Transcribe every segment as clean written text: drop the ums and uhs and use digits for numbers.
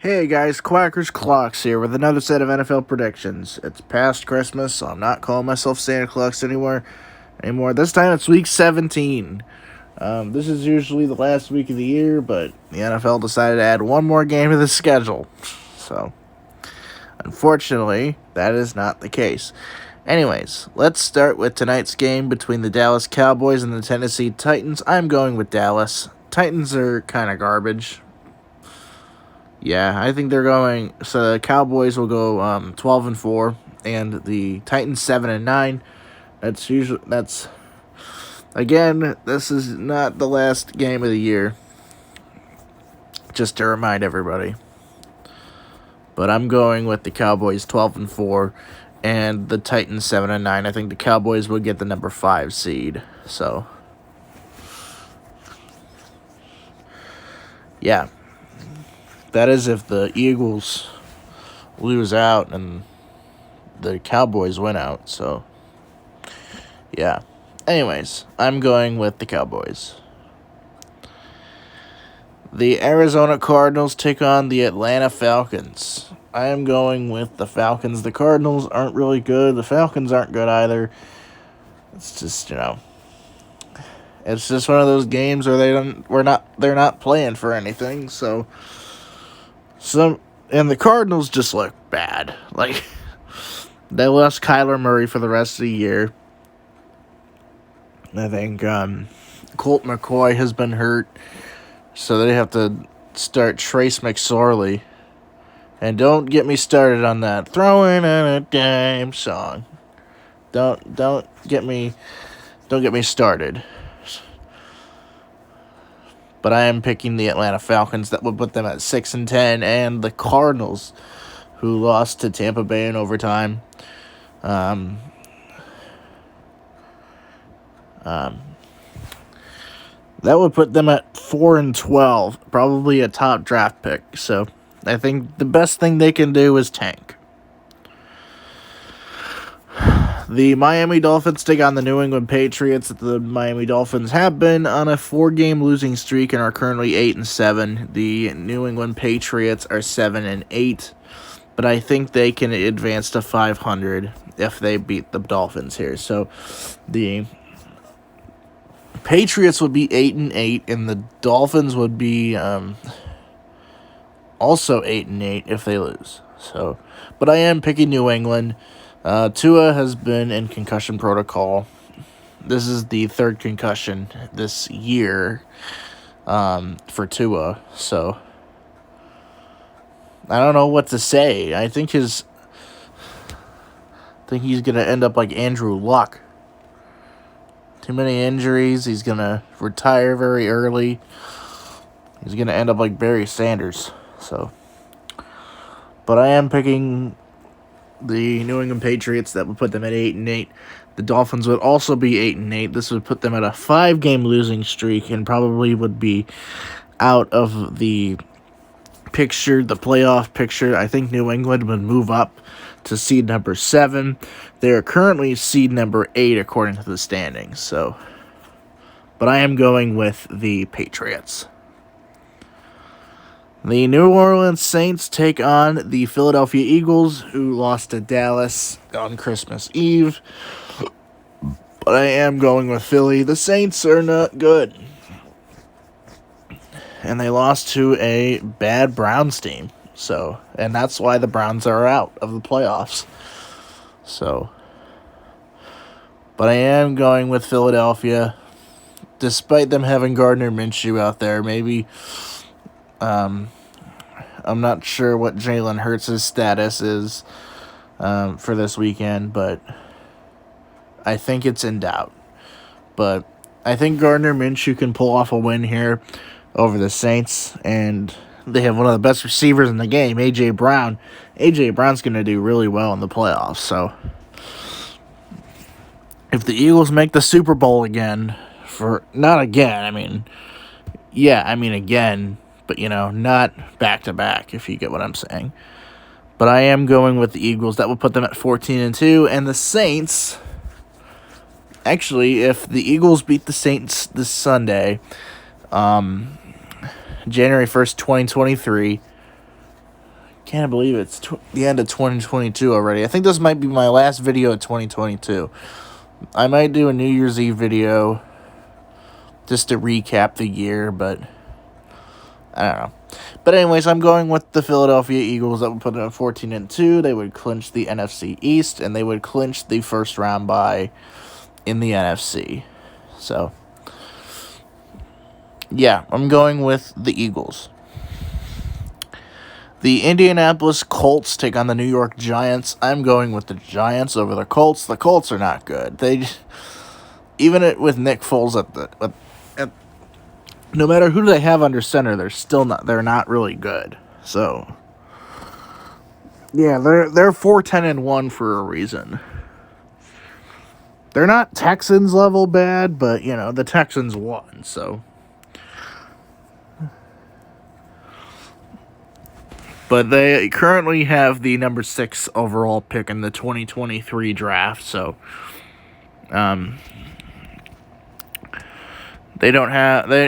Hey guys, Quackers Clocks here with another set of NFL predictions. It's past Christmas, so I'm not calling myself Santa Claus anymore. This time it's week 17. This is usually the last week of the year, but the NFL decided to add one more game to the schedule. So, unfortunately, that is not the case. Anyways, let's start with tonight's game between the Dallas Cowboys and the Tennessee Titans. I'm going with Dallas. Titans are kind of garbage. Yeah, I think they're going. So the Cowboys will go 12-4, and the Titans 7-9. That's again. This is not the last game of the year. Just to remind everybody. But I'm going with the Cowboys 12-4, and the Titans 7-9. I think the Cowboys will get the number 5 seed. So yeah. That is if the Eagles lose out and the Cowboys win out. So, yeah. Anyways, I'm going with the Cowboys. The Arizona Cardinals take on the Atlanta Falcons. I am going with the Falcons. The Cardinals aren't really good. The Falcons aren't good either. It's just, it's just one of those games where they're not playing for anything. And the Cardinals just look bad. Like, they lost Kyler Murray for the rest of the year. I think Colt McCoy has been hurt, so they have to start Trace McSorley. And don't get me started on that throwing in a dime song. Don't get me started. But I am picking the Atlanta Falcons. That would put them at 6-10, and the Cardinals, who lost to Tampa Bay in overtime. That would put them at 4-12, probably a top draft pick. So I think the best thing they can do is tank. The Miami Dolphins take on the New England Patriots. The Miami Dolphins have been on a 4-game losing streak and are currently 8-7. The New England Patriots are 7-8, but I think they can advance to 500 if they beat the Dolphins here. So the Patriots would be 8-8, and the Dolphins would be also 8-8 if they lose. So, but I am picking New England. Tua has been in concussion protocol. This is the third concussion this year for Tua. So I don't know what to say. I think he's going to end up like Andrew Luck. Too many injuries. He's going to retire very early. He's going to end up like Barry Sanders. So, but I am picking the New England Patriots. That would put them at 8-8. The Dolphins would also be 8-8. This would put them at a 5-game losing streak and probably would be out of the picture, the playoff picture. I think New England would move up to seed number 7. They are currently seed number 8 according to the standings. So, but I am going with the Patriots. The New Orleans Saints take on the Philadelphia Eagles, who lost to Dallas on Christmas Eve. But I am going with Philly. The Saints are not good. And they lost to a bad Browns team. So, and that's why the Browns are out of the playoffs. So, but I am going with Philadelphia. Despite them having Gardner Minshew out there, maybe I'm not sure what Jalen Hurts' status is for this weekend, but I think it's in doubt. But I think Gardner Minshew can pull off a win here over the Saints, and they have one of the best receivers in the game, A.J. Brown. A.J. Brown's going to do really well in the playoffs, so if the Eagles make the Super Bowl again, again, but, not back-to-back, if you get what I'm saying. But I am going with the Eagles. That will put them at 14-2. And the Saints, actually, if the Eagles beat the Saints this Sunday, January 1st, 2023, Can't believe it's the end of 2022 already. I think this might be my last video of 2022. I might do a New Year's Eve video just to recap the year, but I don't know. But anyways, I'm going with the Philadelphia Eagles. That would put them at 14-2. They would clinch the NFC East, and they would clinch the first round bye in the NFC. So, yeah, I'm going with the Eagles. The Indianapolis Colts take on the New York Giants. I'm going with the Giants over the Colts. The Colts are not good. Even with Nick Foles no matter who they have under center, they're not really good. So, yeah, they're 4-10-1 for a reason. They're not Texans level bad, but the Texans won, so. But they currently have the number 6 overall pick in the 2023 draft, so they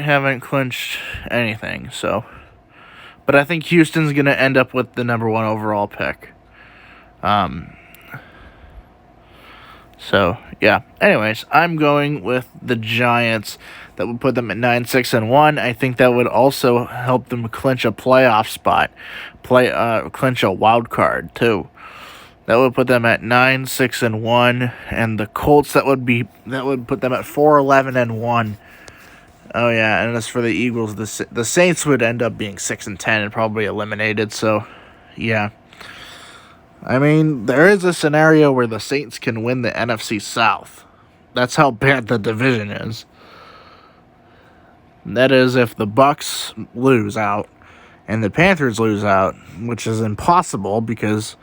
haven't clinched anything, so. But I think Houston's going to end up with the number 1 overall pick. So, yeah. Anyways, I'm going with the Giants. That would put them at 9-6-1. I think that would also help them clinch a playoff spot. Clinch a wild card, too. That would put them at 9-6-1. And the Colts, that would put them at 4-11-1. Oh, yeah, and as for the Eagles, the Saints would end up being 6-10 and probably eliminated, so, yeah. I mean, there is a scenario where the Saints can win the NFC South. That's how bad the division is. That is if the Bucks lose out and the Panthers lose out, which is impossible because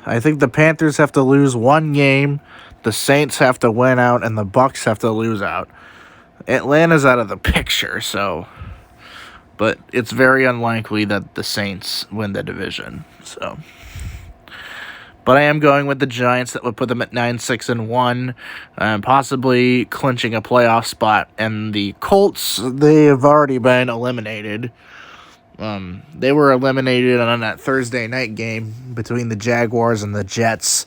I think the Panthers have to lose one game, the Saints have to win out, and the Bucks have to lose out. Atlanta's out of the picture, so. But it's very unlikely that the Saints win the division, so. But I am going with the Giants. That would put them at 9-6-1, possibly clinching a playoff spot. And the Colts, they have already been eliminated. They were eliminated on that Thursday night game between the Jaguars and the Jets.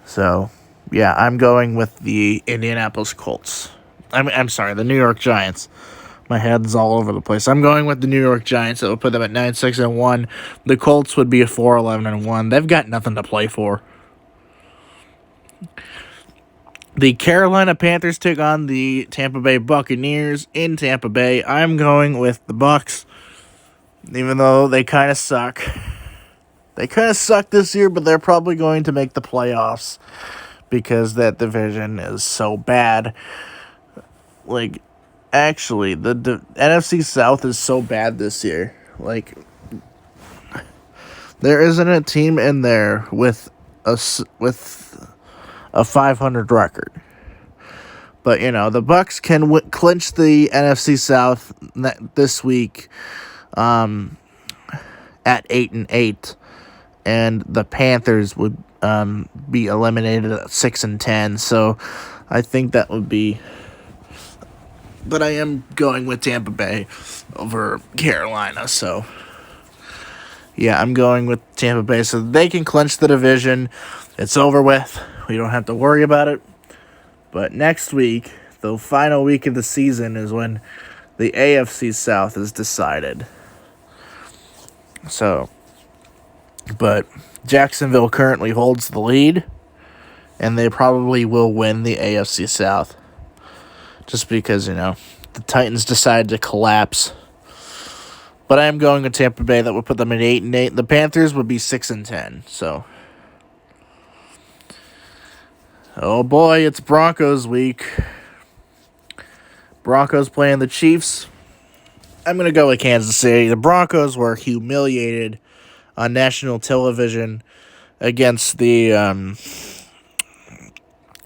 So, yeah, I'm going with the Indianapolis Colts. I'm sorry, the New York Giants. My head's all over the place. I'm going with the New York Giants. That would put them at 9-6-1. The Colts would be a 4-11-1. They've got nothing to play for. The Carolina Panthers took on the Tampa Bay Buccaneers in Tampa Bay. I'm going with the Bucs, even though they kind of suck. They kind of suck this year, but they're probably going to make the playoffs because that division is so bad. Like, actually, the NFC South is so bad this year. Like, there isn't a team in there with a 500 record. But, the Bucs can clinch the NFC South this week at 8-8. And the Panthers would be eliminated at 6-10. So, I think that would be. But I am going with Tampa Bay over Carolina, so. Yeah, I'm going with Tampa Bay so they can clinch the division. It's over with. We don't have to worry about it. But next week, the final week of the season, is when the AFC South is decided. So, but Jacksonville currently holds the lead, and they probably will win the AFC South. Just because, the Titans decided to collapse. But I am going with Tampa Bay. That would put them at 8-8. The Panthers would be 6-10. So, oh boy, it's Broncos week. Broncos playing the Chiefs. I'm going to go with Kansas City. The Broncos were humiliated on national television against the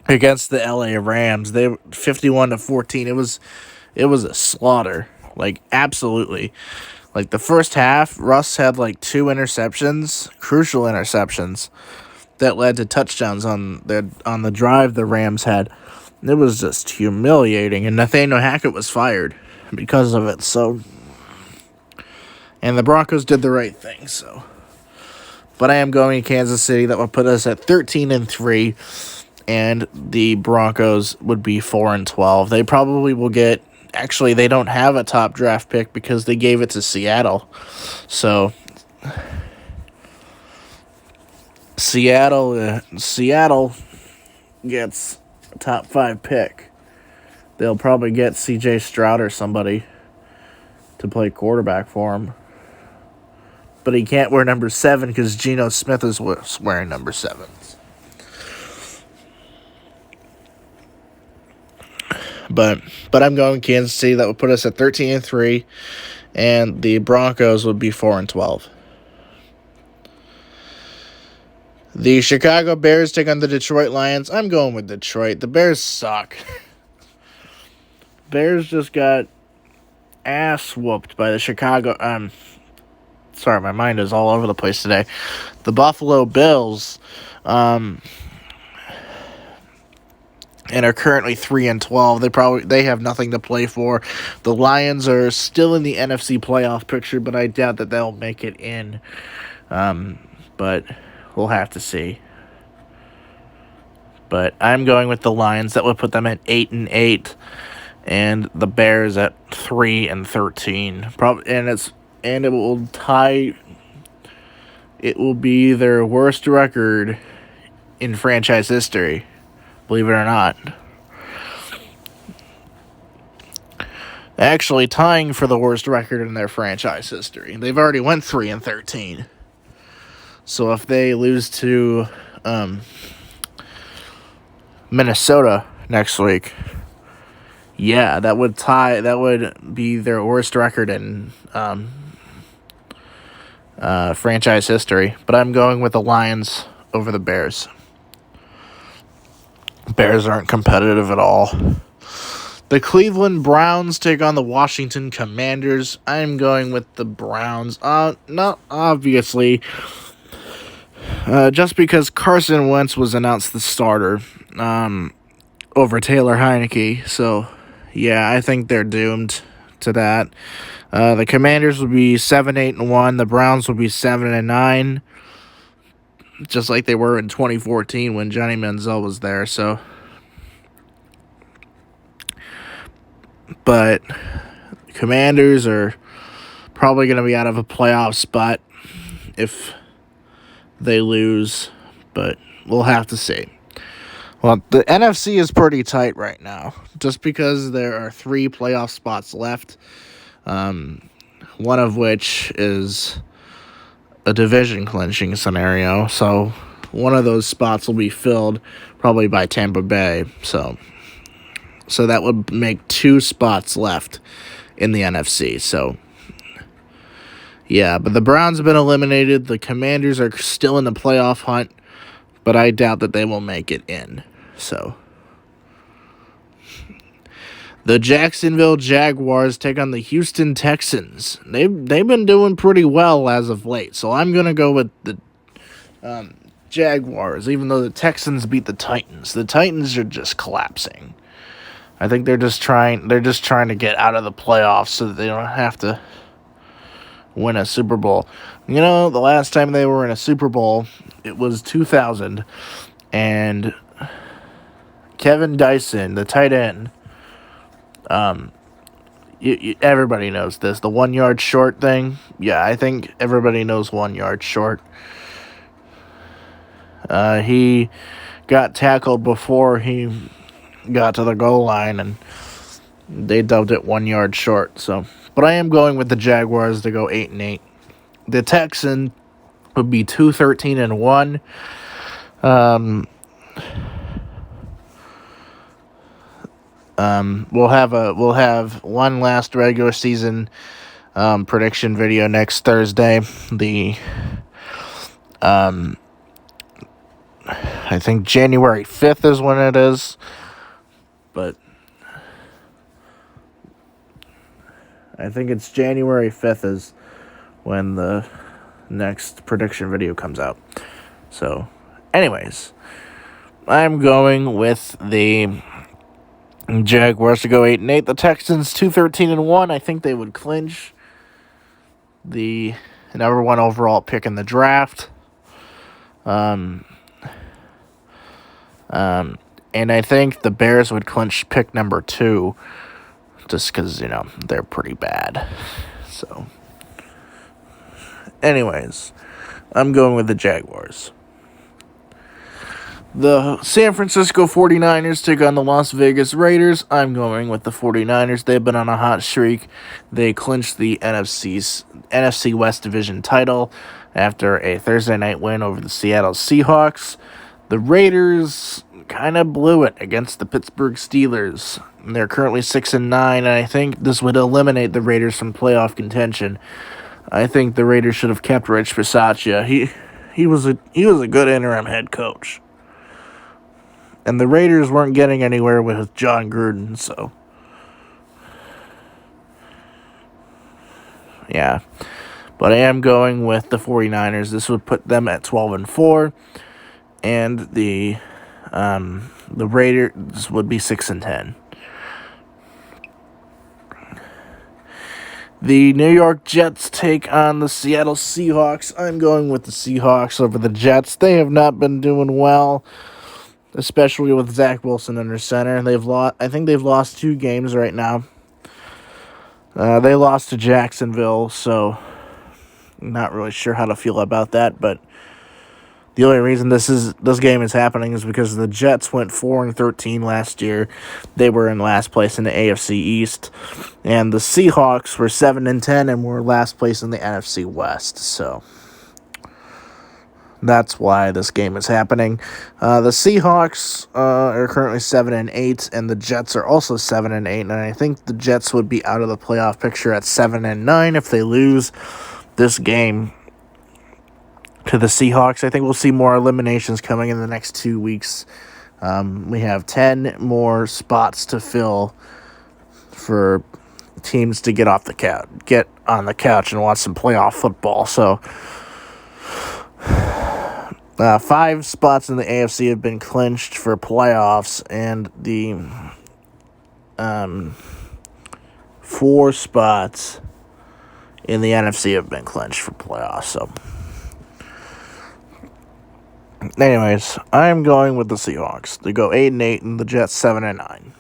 LA Rams. They 51-14. It was a slaughter. Like, absolutely. Like, the first half, Russ had, 2 interceptions, crucial interceptions, that led to touchdowns on the drive the Rams had. It was just humiliating, and Nathaniel Hackett was fired because of it. So, and the Broncos did the right thing. So, but I am going to Kansas City. That would put us at 13-3, and the Broncos would be 4-12. They probably will get. Actually, they don't have a top draft pick because they gave it to Seattle. So, Seattle gets a top 5 pick. They'll probably get C.J. Stroud or somebody to play quarterback for him. But he can't wear number 7 because Geno Smith is wearing number 7. But I'm going Kansas City. That would put us at 13-3, and the Broncos would be 4-12. The Chicago Bears take on the Detroit Lions. I'm going with Detroit. The Bears suck. Bears just got ass whooped by the Chicago. Sorry, my mind is all over the place today. The Buffalo Bills, and are currently 3-12. They have nothing to play for. The Lions are still in the NFC playoff picture, but I doubt that they'll make it in. But we'll have to see. But I'm going with the Lions. That would put them at 8-8, and the Bears at 3-13. And it will tie. It will be their worst record in franchise history, believe it or not. Actually, tying for the worst record in their franchise history. They've already went 3-13. So if they lose to Minnesota next week, yeah, that would tie. That would be their worst record in franchise history. But I'm going with the Lions over the Bears. Bears aren't competitive at all. The Cleveland Browns take on the Washington Commanders. I'm going with the Browns. Not obviously. Just because Carson Wentz was announced the starter over Taylor Heineke. So, yeah, I think they're doomed to that. The Commanders will be 7-8-1. The Browns will be 7-9. Just like they were in 2014 when Johnny Manziel was there. So, but Commanders are probably going to be out of a playoff spot if they lose, but we'll have to see. Well, the NFC is pretty tight right now, just because there are 3 playoff spots left, one of which is a division clinching scenario, so one of those spots will be filled probably by Tampa Bay, so that would make 2 spots left in the NFC, so yeah, but the Browns have been eliminated. The Commanders are still in the playoff hunt, but I doubt that they will make it in. So, the Jacksonville Jaguars take on the Houston Texans. They've been doing pretty well as of late, so I'm gonna go with the Jaguars, even though the Texans beat the Titans. The Titans are just collapsing. I think they're just trying to get out of the playoffs so that they don't have to win a Super Bowl. You know, the last time they were in a Super Bowl, it was 2000, and Kevin Dyson, the tight end, everybody knows this, the 1 yard short thing. Yeah, I think everybody knows 1 yard short. He got tackled before he got to the goal line, and they dubbed it 1 yard short. So, but I am going with the Jaguars to go 8-8. The Texans would be 2-13-1. We'll have one last regular season prediction video next Thursday. I think January 5th is when it is, but I think it's January 5th is when the next prediction video comes out. So, anyways, I'm going with the Jaguars to go 8-8. The Texans 2-13-1. I think they would clinch the number 1 overall pick in the draft. And I think the Bears would clinch pick number 2, just because, they're pretty bad. So, anyways, I'm going with the Jaguars. The San Francisco 49ers take on the Las Vegas Raiders. I'm going with the 49ers. They've been on a hot streak. They clinched the NFC West Division title after a Thursday night win over the Seattle Seahawks. The Raiders kind of blew it against the Pittsburgh Steelers. They're currently 6-9, and I think this would eliminate the Raiders from playoff contention. I think the Raiders should have kept Rich Bisaccia. He was a good interim head coach. And the Raiders weren't getting anywhere with John Gruden, so. Yeah. But I am going with the 49ers. This would put them at 12-4. And the Raiders would be 6-10. The New York Jets take on the Seattle Seahawks. I'm going with the Seahawks over the Jets. They have not been doing well, especially with Zach Wilson under center. I think they've lost 2 games right now. They lost to Jacksonville, so I'm not really sure how to feel about that. But the only reason this game is happening is because the Jets went 4-13 last year. They were in last place in the AFC East, and the Seahawks were 7-10 and were last place in the NFC West. So that's why this game is happening. The Seahawks are currently 7-8, and the Jets are also 7-8. And I think the Jets would be out of the playoff picture at 7-9 if they lose this game to the Seahawks. I think we'll see more eliminations coming in the next 2 weeks. We have 10 more spots to fill for teams to get on the couch and watch some playoff football. So 5 spots in the AFC have been clinched for playoffs, and the 4 spots in the NFC have been clinched for playoffs. So, anyways, I'm going with the Seahawks. They go 8-8, and the Jets 7-9.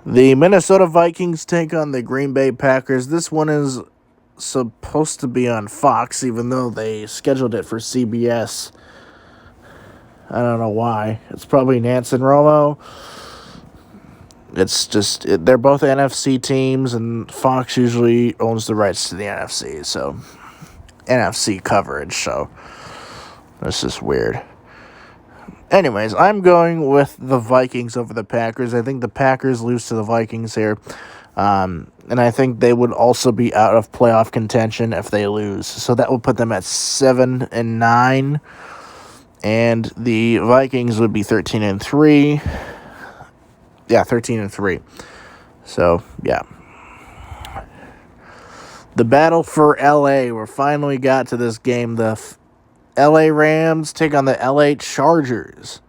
The Minnesota Vikings take on the Green Bay Packers. This one is supposed to be on Fox, even though they scheduled it for CBS. I don't know why. It's probably Nance and Romo. It's just, they're both NFC teams, and Fox usually owns the rights to the NFC, so NFC coverage, so that's just weird. Anyways, I'm going with the Vikings over the Packers. I think the Packers lose to the Vikings here. And I think they would also be out of playoff contention if they lose. So that would put them at 7-9. And the Vikings would be 13-3. Yeah, 13-3. So, yeah. The battle for LA. We finally got to this game. The LA Rams take on the LA Chargers.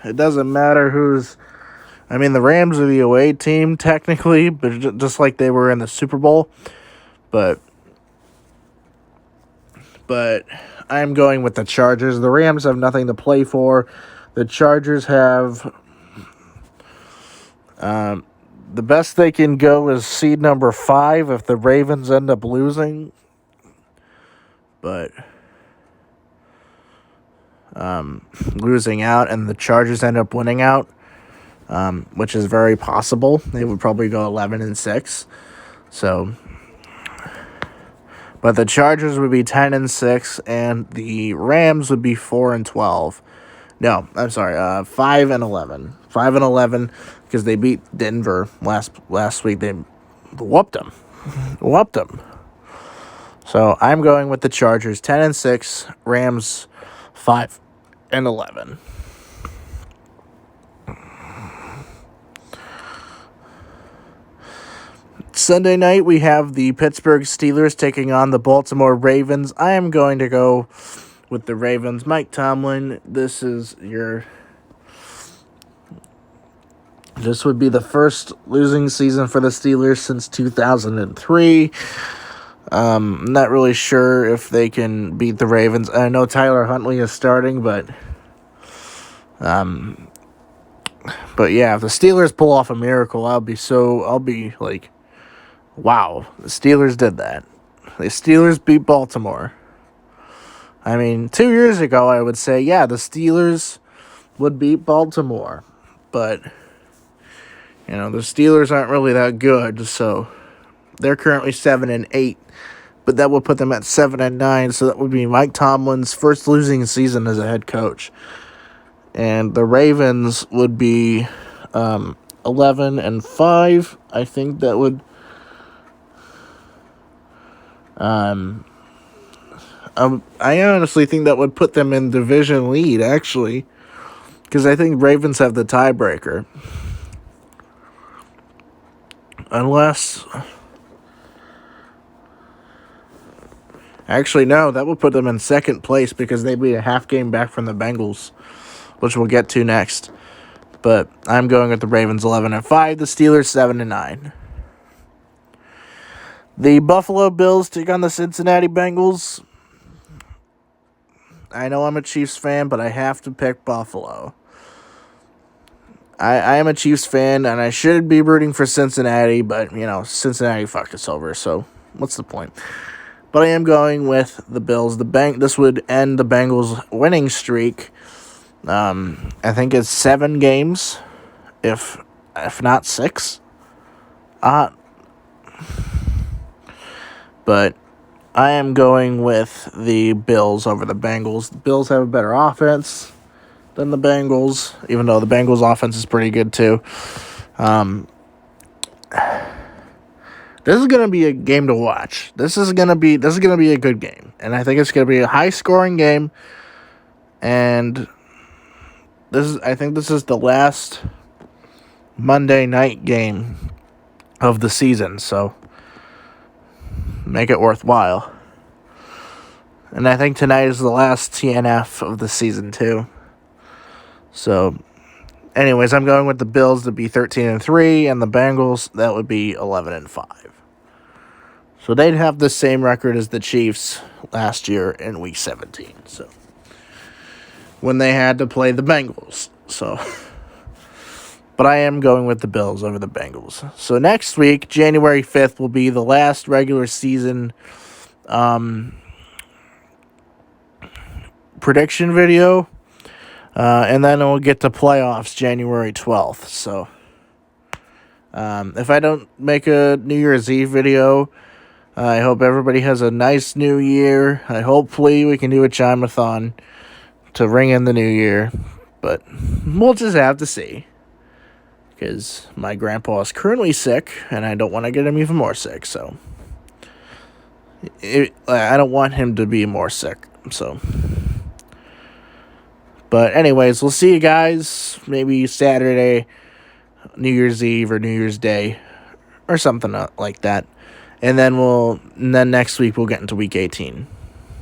It doesn't matter who's... I mean, the Rams are the away team, technically, but just like they were in the Super Bowl. But I'm going with the Chargers. The Rams have nothing to play for. The Chargers have... the best they can go is seed number 5 if the Ravens end up losing. But... losing out and the Chargers end up winning out. Which is very possible. They would probably go 11-6. So, but the Chargers would be 10-6, and the Rams would be 4-12. No, I'm sorry, 5-11. 5-11 because they beat Denver last week. They whooped them. So I'm going with the Chargers 10-6, Rams 5-11. Sunday night, we have the Pittsburgh Steelers taking on the Baltimore Ravens. I am going to go with the Ravens. Mike Tomlin, this would be the first losing season for the Steelers since 2003. I'm not really sure if they can beat the Ravens. I know Tyler Huntley is starting, but yeah, if the Steelers pull off a miracle, I'll be like, wow, the Steelers did that. The Steelers beat Baltimore. I mean, 2 years ago, I would say, yeah, the Steelers would beat Baltimore, but the Steelers aren't really that good, so they're currently 7-8. But that would put them at 7-9, so that would be Mike Tomlin's first losing season as a head coach. And the Ravens would be 11-5. I think that would. I honestly think that would put them in division lead, actually, because I think Ravens have the tiebreaker. Unless. Actually, no, that would put them in second place because they'd be a half game back from the Bengals, which we'll get to next. But I'm going with the Ravens 11-5, the Steelers 7-9. The Buffalo Bills take on the Cincinnati Bengals. I know I'm a Chiefs fan, but I have to pick Buffalo. I am a Chiefs fan, and I should be rooting for Cincinnati, but, Cincinnati fucked us over, so what's the point? But I am going with the Bills. This would end the Bengals' winning streak. I think it's 7 games, if not 6. But I am going with the Bills over the Bengals. The Bills have a better offense than the Bengals, even though the Bengals' offense is pretty good too. This is gonna be a game to watch. This is gonna be a good game, and I think it's gonna be a high-scoring game. And I think this is the last Monday night game of the season, so make it worthwhile. And I think tonight is the last TNF of the season too. So, anyways, I'm going with the Bills to be 13-3, and the Bengals that would be 11-5. So they'd have the same record as the Chiefs last year in Week 17. So when they had to play the Bengals. So, but I am going with the Bills over the Bengals. So next week, January 5th, will be the last regular season prediction video. And then we'll get to playoffs January 12th. So if I don't make a New Year's Eve video, I hope everybody has a nice new year. Hopefully we can do a chime-a-thon to ring in the new year. But we'll just have to see. Because my grandpa is currently sick, and I don't want to get him even more sick. So I don't want him to be more sick. So, but anyways, we'll see you guys maybe Saturday, New Year's Eve, or New Year's Day, or something like that. And then next week we'll get into Week 18.